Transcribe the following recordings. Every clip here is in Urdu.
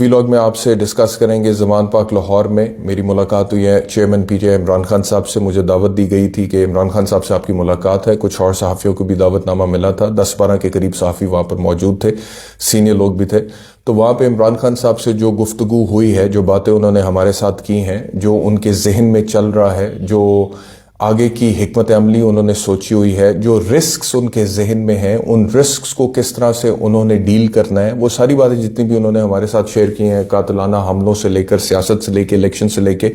اس ویلاگ میں آپ سے ڈسکس کریں گے زمان پاک لاہور میں میری ملاقات ہوئی ہے chairman P T I Imran Khan صاحب سے. مجھے دعوت دی گئی تھی کہ عمران خان صاحب سے آپ کی ملاقات ہے. کچھ اور صحافیوں کو بھی دعوت نامہ ملا تھا. 10-12 کے قریب صحافی وہاں پر موجود تھے, سینئر لوگ بھی تھے. تو وہاں پہ عمران خان صاحب سے جو گفتگو ہوئی ہے, جو باتیں انہوں نے ہمارے ساتھ کی ہیں, جو ان کے ذہن میں چل رہا ہے, جو آگے کی حکمت عملی انہوں نے سوچی ہوئی ہے, جو رسکس ان کے ذہن میں ہیں, ان رسکس کو کس طرح سے انہوں نے ڈیل کرنا ہے, وہ ساری باتیں جتنی بھی انہوں نے ہمارے ساتھ شیئر کی ہیں, قاتلانہ حملوں سے لے کر, سیاست سے لے کے, الیکشن سے لے کے,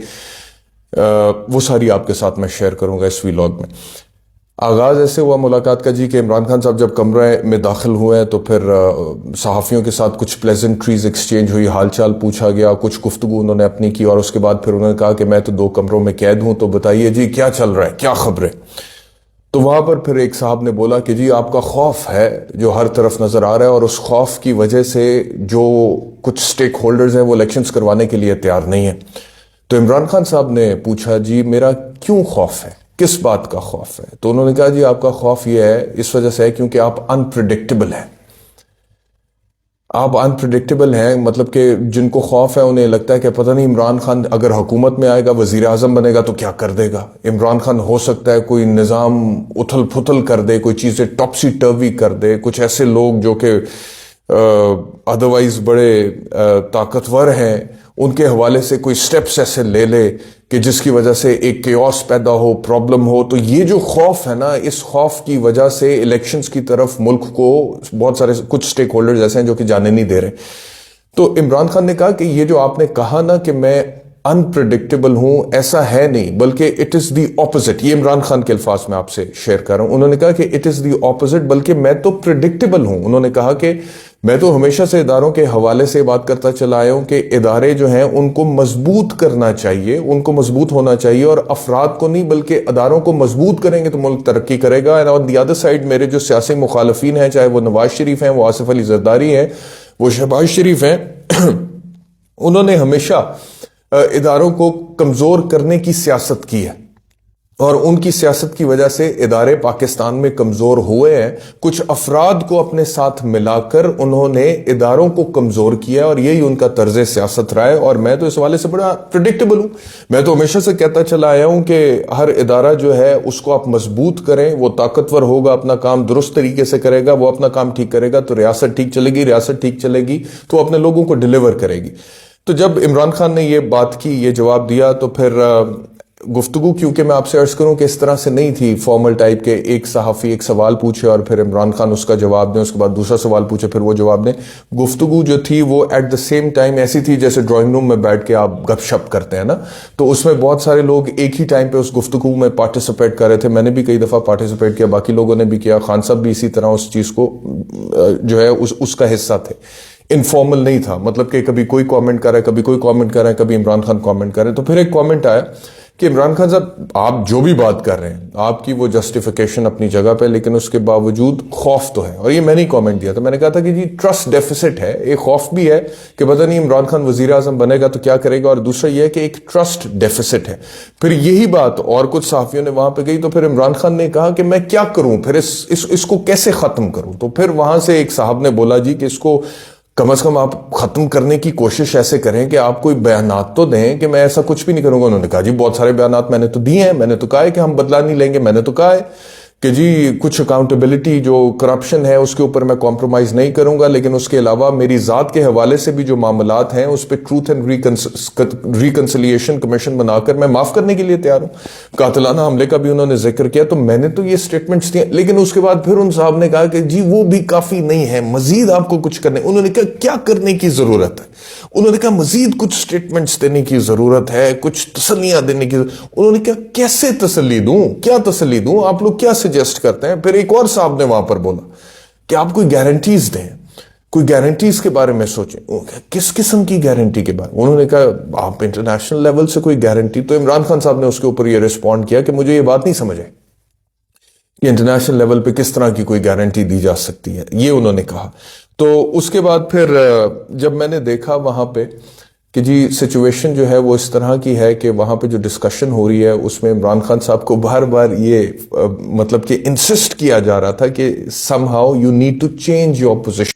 وہ ساری آپ کے ساتھ میں شیئر کروں گا اس ویلاگ میں. آغاز ایسے ہوا ملاقات کا جی کہ عمران خان صاحب جب کمرے میں داخل ہوئے تو پھر صحافیوں کے ساتھ کچھ پلیزنٹریز ایکسچینج ہوئی, حال چال پوچھا گیا, کچھ گفتگو انہوں نے اپنی کی, اور اس کے بعد پھر انہوں نے کہا کہ میں تو 2 کمروں میں قید ہوں, تو بتائیے جی کیا چل رہا ہے, کیا خبریں. تو وہاں پر پھر ایک صاحب نے بولا کہ جی آپ کا خوف ہے جو ہر طرف نظر آ رہا ہے, اور اس خوف کی وجہ سے جو کچھ سٹیک ہولڈرز ہیں وہ الیکشنز کروانے کے لیے تیار نہیں ہیں. تو عمران خان صاحب نے پوچھا جی میرا کیوں خوف ہے, کس بات کا خوف ہے؟ تو انہوں نے کہا جی آپ کا خوف یہ ہے اس وجہ سے ہے کیونکہ آپ انپریڈکٹیبل ہیں. آپ انپریڈکٹیبل ہیں, مطلب کہ جن کو خوف ہے انہیں لگتا ہے کہ پتہ نہیں عمران خان اگر حکومت میں آئے گا, وزیر اعظم بنے گا تو کیا کر دے گا. عمران خان ہو سکتا ہے کوئی نظام اتھل پھتل کر دے, کوئی چیزیں ٹاپسی ٹروی کر دے, کچھ ایسے لوگ جو کہ ادروائز بڑے طاقتور ہیں ان کے حوالے سے کوئی سٹیپس ایسے لے لے کہ جس کی وجہ سے ایک کیوس پیدا ہو, پرابلم ہو. تو یہ جو خوف ہے نا, اس خوف کی وجہ سے الیکشنز کی طرف ملک کو بہت سارے کچھ سٹیک ہولڈرز ایسے ہیں جو کہ جانے نہیں دے رہے. تو عمران خان نے کہا کہ یہ جو آپ نے کہا نا کہ میں انپریڈکٹیبل ہوں, ایسا ہے نہیں, بلکہ اٹ از دی اپوزٹ. یہ عمران خان کے الفاظ میں آپ سے شیئر کر رہا ہوں. انہوں نے کہا کہ اٹ از دی اپوزٹ, بلکہ میں تو پریڈکٹیبل ہوں. انہوں نے کہا کہ میں تو ہمیشہ سے اداروں کے حوالے سے بات کرتا چلا آیا ہوں کہ ادارے جو ہیں ان کو مضبوط کرنا چاہیے, ان کو مضبوط ہونا چاہیے, اور افراد کو نہیں بلکہ اداروں کو مضبوط کریں گے تو ملک ترقی کرے گا. And on the other side میرے جو سیاسی مخالفین ہیں, چاہے وہ نواز شریف ہیں, وہ آصف علی زرداری ہیں, وہ شہباز شریف ہیں, انہوں نے ہمیشہ اداروں کو کمزور کرنے کی سیاست کی ہے, اور ان کی سیاست کی وجہ سے ادارے پاکستان میں کمزور ہوئے ہیں. کچھ افراد کو اپنے ساتھ ملا کر انہوں نے اداروں کو کمزور کیا, اور یہی ان کا طرز سیاست رہا ہے. اور میں تو اس حوالے سے بڑا پریڈکٹیبل ہوں. میں تو ہمیشہ سے کہتا چلا آیا ہوں کہ ہر ادارہ جو ہے اس کو آپ مضبوط کریں, وہ طاقتور ہوگا, اپنا کام درست طریقے سے کرے گا, وہ اپنا کام ٹھیک کرے گا تو ریاست ٹھیک چلے گی, ریاست ٹھیک چلے گی تو اپنے لوگوں کو ڈیلیور کرے گی. تو جب عمران خان نے یہ بات کی, یہ جواب دیا, تو پھر گفتگو کیونکہ میں آپ سے عرض کروں کہ اس طرح سے نہیں تھی فارمل ٹائپ کے, ایک صحافی ایک سوال پوچھے اور پھر عمران خان اس کا جواب دیں, اس کے بعد دوسرا سوال پوچھے پھر وہ جواب دیں. گفتگو جو تھی وہ ایٹ دا سیم ٹائم ایسی تھی جیسے ڈرائنگ روم میں بیٹھ کے آپ گپ شپ کرتے ہیں نا, تو اس میں بہت سارے لوگ ایک ہی ٹائم پہ اس گفتگو میں پارٹیسپیٹ کر رہے تھے. میں نے بھی کئی دفعہ پارٹیسپیٹ کیا, باقی لوگوں نے بھی کیا, خان صاحب بھی اسی طرح اس چیز کو جو ہے اس کا حصہ تھے. انفارمل نہیں تھا, مطلب کہ کبھی کوئی کامنٹ کر رہا ہے, کبھی کوئی کامنٹ کر رہا ہے, کبھی عمران خان کامنٹ کر رہے ہیں. تو پھر ایک کامنٹ آیا کہ عمران خان صاحب آپ جو بھی بات کر رہے ہیں, آپ کی وہ جسٹیفیکیشن اپنی جگہ پہ, لیکن اس کے باوجود خوف تو ہے. اور یہ میں نے کامنٹ دیا تھا, میں نے کہا تھا کہ جی ٹرسٹ ڈیفیسٹ ہے, ایک خوف بھی ہے کہ پتہ نہیں عمران خان وزیر اعظم بنے گا تو کیا کرے گا, اور دوسرا یہ ہے کہ ایک ٹرسٹ ڈیفیسٹ ہے. پھر یہی بات اور کچھ صحافیوں نے وہاں پہ گئی, تو پھر عمران خان نے کہا کہ میں کیا کروں, پھر اس کو کیسے ختم کروں. تو پھر وہاں سے ایک صاحب نے بولا جی کہ اس کو کم از کم آپ ختم کرنے کی کوشش ایسے کریں کہ آپ کوئی بیانات تو دیں کہ میں ایسا کچھ بھی نہیں کروں گا. انہوں نے کہا جی بہت سارے بیانات میں نے تو دیے ہیں, میں نے تو کہا ہے کہ ہم بدلہ نہیں لیں گے, میں نے تو کہا ہے کہ جی کچھ اکاؤنٹیبلٹی جو کرپشن ہے اس کے اوپر میں کمپرومائز نہیں کروں گا, لیکن اس کے علاوہ میری ذات کے حوالے سے بھی جو معاملات ہیں اس پہ ٹروتھ اینڈ ریکنسیلیشن کمیشن بنا کر میں معاف کرنے کے لیے تیار ہوں. قاتلانہ حملے کا بھی انہوں نے ذکر کیا, تو میں نے تو یہ سٹیٹمنٹس دیے, لیکن اس کے بعد پھر ان صاحب نے کہا کہ جی وہ بھی کافی نہیں ہے, مزید آپ کو کچھ کرنے. انہوں نے کہا کیا کرنے کی ضرورت ہے, انہوں نے کہا مزید کچھ سٹیٹمنٹس دینے کی ضرورت ہے, کچھ تسلیاں دینے کی. انہوں نے کہا کیسے تسلی دوں, کیا تسلی دوں, آپ لوگ کیا سجیسٹ کرتے ہیں. پھر ایک اور صاحب نے وہاں پر بولا کہ آپ کوئی گارنٹیز دیں, کوئی گارنٹیز کے بارے میں سوچیں. کس قسم کی گارنٹی کے بارے میں؟ انہوں نے کہا آپ انٹرنیشنل لیول سے کوئی گارنٹی. تو عمران خان صاحب نے اس کے اوپر یہ رسپونڈ کیا کہ مجھے یہ بات نہیں سمجھ آئی کہ انٹرنیشنل لیول پہ کس طرح کی کوئی گارنٹی دی جا سکتی ہے, یہ انہوں نے کہا. تو اس کے بعد پھر جب میں نے دیکھا وہاں پہ کہ جی سچویشن جو ہے وہ اس طرح کی ہے کہ وہاں پہ جو ڈسکشن ہو رہی ہے اس میں عمران خان صاحب کو بار بار یہ مطلب کہ انسسٹ کیا جا رہا تھا کہ somehow you need to change your position.